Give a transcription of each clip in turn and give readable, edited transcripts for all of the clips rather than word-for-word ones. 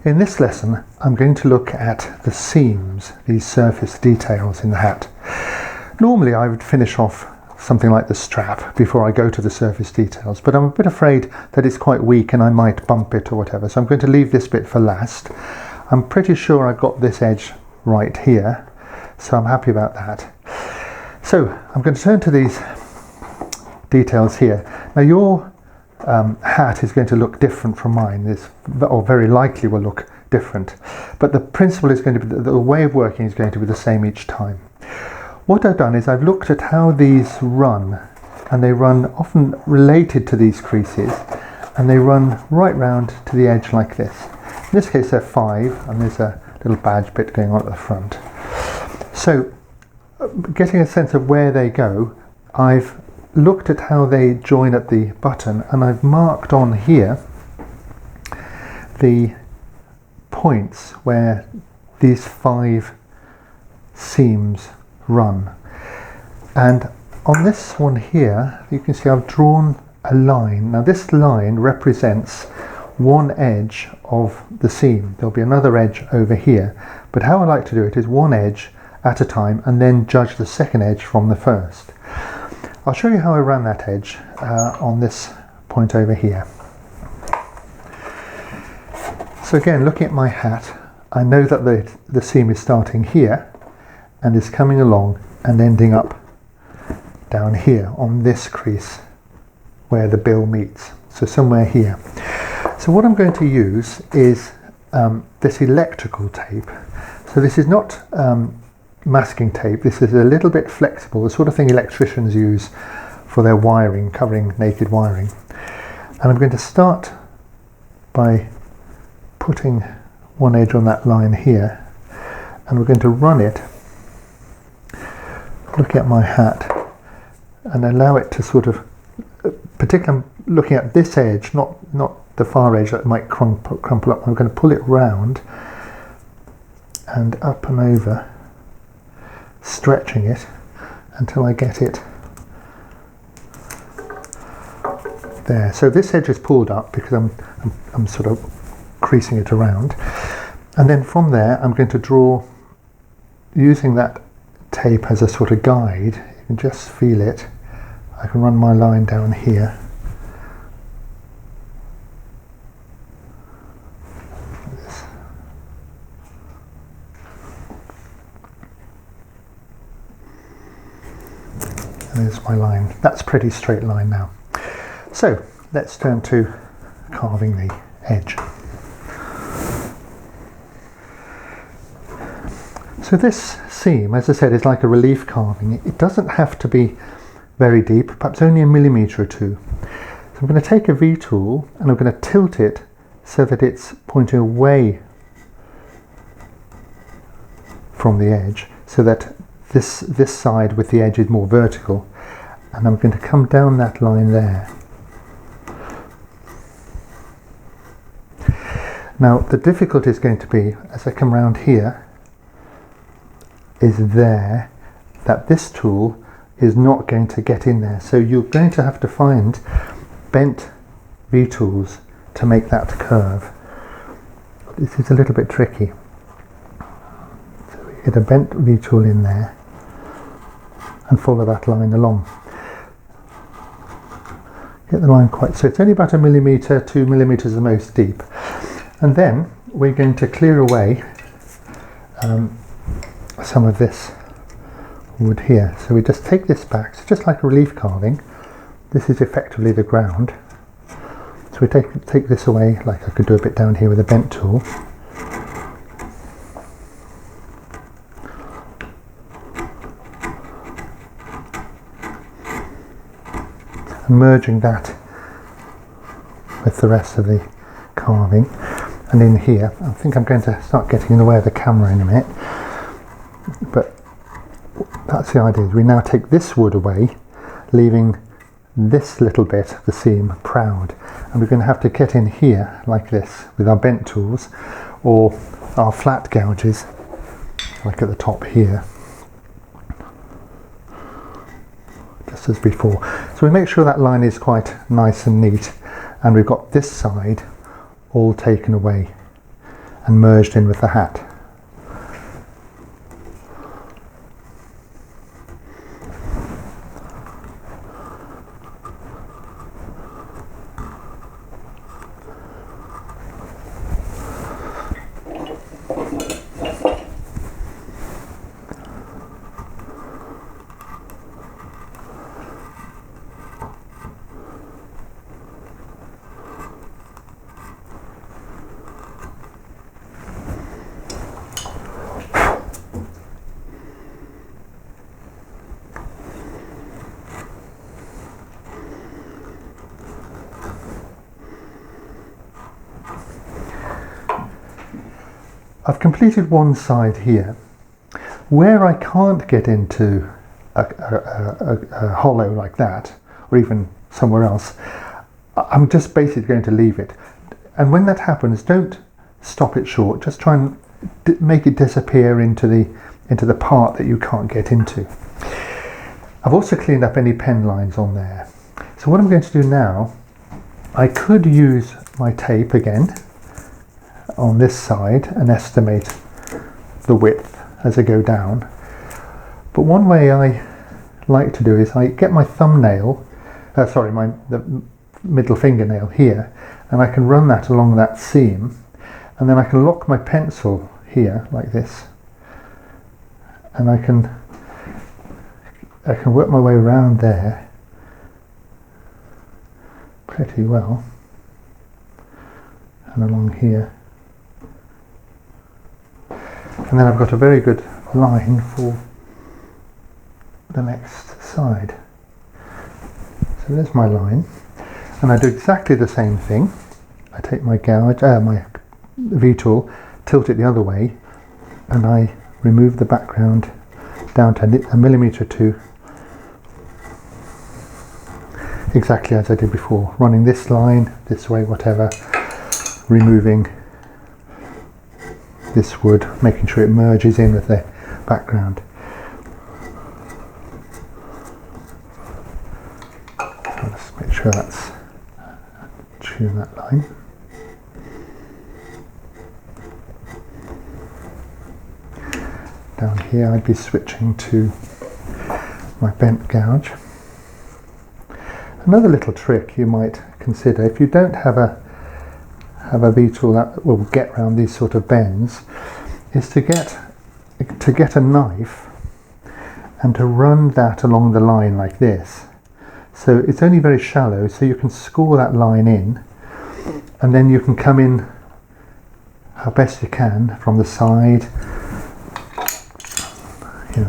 In this lesson, I'm going to look at the seams, these surface details in the hat. Normally I would finish off something like the strap before I go to the surface details, but I'm a bit afraid that it's quite weak and I might bump it or whatever, so I'm going to leave this bit for last. I'm pretty sure I've got this edge right here, so I'm happy about that. So I'm going to turn to these details here. Now your hat is going to look different from mine, or very likely will look different, but the principle is going to be, the way of working is going to be the same each time. What I've done is I've looked at how these run, and they run often related to these creases, and they run right round to the edge like this. In this case they're 5, and there's a little badge bit going on at the front. So getting a sense of where they go, I've looked at how they join at the button, and I've marked on here the points where these 5 seams run. And on this one here you can see I've drawn a line. Now this line represents one edge of the seam. There'll be another edge over here, but how I like to do it is one edge at a time and then judge the second edge from the first. I'll show you how I ran that edge on this point over here. So again, looking at my hat, I know that the seam is starting here and is coming along and ending up down here on this crease where the bill meets, so somewhere here. So what I'm going to use is this electrical tape. So this is not masking tape, this is a little bit flexible, the sort of thing electricians use for their wiring, covering naked wiring. And I'm going to start by putting one edge on that line here, and we're going to run it, look at my hat, and allow it to sort of, particularly I'm looking at this edge, not the far edge that might crumple up. I'm going to pull it round and up and over, stretching it until I get it there. So this edge is pulled up because I'm sort of creasing it around, and then from there I'm going to draw, using that tape as a sort of guide. You can just feel it. I can run my line down here. There's my line. That's a pretty straight line now. So let's turn to carving the edge. So this seam, as I said, is like a relief carving. It doesn't have to be very deep, perhaps only a millimetre or two. So I'm going to take a V-tool and I'm going to tilt it so that it's pointing away from the edge, so that this side with the edge is more vertical, and I'm going to come down that line there. Now the difficulty is going to be, as I come round here, is there, that this tool is not going to get in there, so you're going to have to find bent V-tools to make that curve. This is a little bit tricky. So we get a bent V-tool in there and follow that line along. Get the line quite, so it's only about a millimetre, 2 millimetres the most deep. And then we're going to clear away some of this wood here. So we just take this back, so just like a relief carving, this is effectively the ground. So we take this away, like I could do a bit down here with a bent tool. And merging that with the rest of the carving, and in here I think I'm going to start getting in the way of the camera in a minute, but that's the idea. We now take this wood away, leaving this little bit of the seam proud, and we're going to have to get in here like this with our bent tools or our flat gouges, like at the top here, just as before. So we make sure that line is quite nice and neat, and we've got this side all taken away. and merged in with the hat. I've completed one side here. Where I can't get into a hollow like that, or even somewhere else, I'm just basically going to leave it. And when that happens, don't stop it short. Just try and make it disappear into the part that you can't get into. I've also cleaned up any pen lines on there. So what I'm going to do now, I could use my tape again on this side and estimate the width as I go down. But one way I like to do is I get my thumbnail, the middle fingernail here, and I can run that along that seam, and then I can lock my pencil here like this, and I can work my way around there pretty well, and along here. And then I've got a very good line for the next side. So there's my line, and I do exactly the same thing. I take my gouge, my V-tool, tilt it the other way, and I remove the background down to a millimetre or two, exactly as I did before, running this line this way, whatever, removing this wood, making sure it merges in with the background. So let's make sure that's tune that line. Down here I'd be switching to my bent gouge. Another little trick you might consider, if you don't have a V-tool that will get around these sort of bends, is to get a knife and to run that along the line like this. So it's only very shallow, so you can score that line in, and then you can come in how best you can from the side,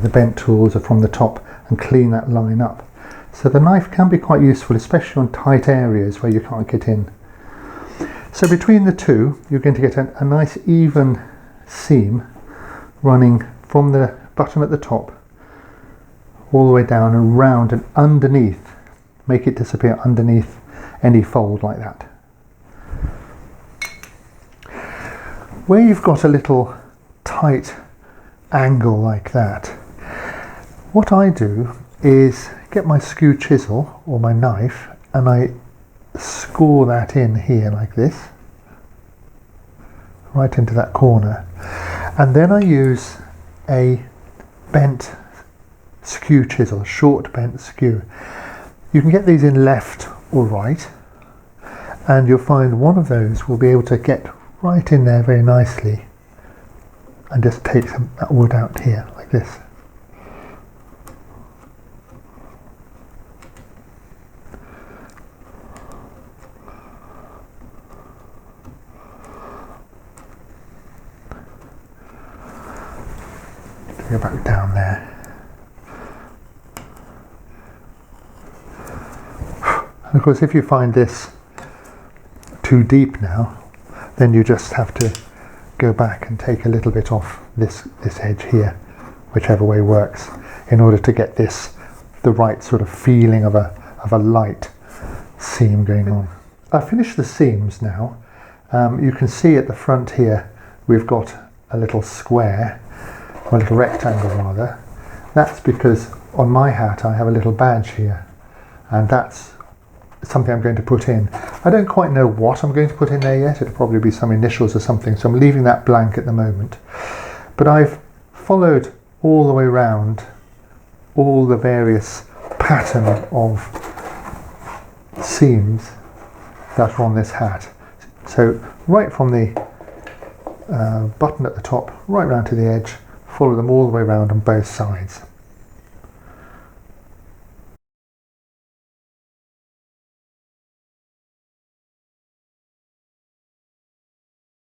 the bent tools are from the top, and clean that line up. So the knife can be quite useful, especially on tight areas where you can't get in. So between the two, you're going to get a nice even seam running from the bottom at the top all the way down and round and underneath. Make it disappear underneath any fold like that. Where you've got a little tight angle like that, what I do is get my skew chisel or my knife and I score that in here like this, right into that corner, and then I use a bent skew chisel, a short bent skew. You can get these in left or right, and you'll find one of those will be able to get right in there very nicely and just take that wood out here like this. Go back down there. And of course, if you find this too deep now, then you just have to go back and take a little bit off this edge here, whichever way works, in order to get the right sort of feeling of a light seam going on. I've finished the seams now. You can see at the front here we've got a little square, or a little rectangle rather. That's because on my hat I have a little badge here, and that's something I'm going to put in. I don't quite know what I'm going to put in there yet. It'll probably be some initials or something, so I'm leaving that blank at the moment. But I've followed all the way around all the various pattern of seams that are on this hat. So right from the button at the top right round to the edge, follow them all the way around on both sides.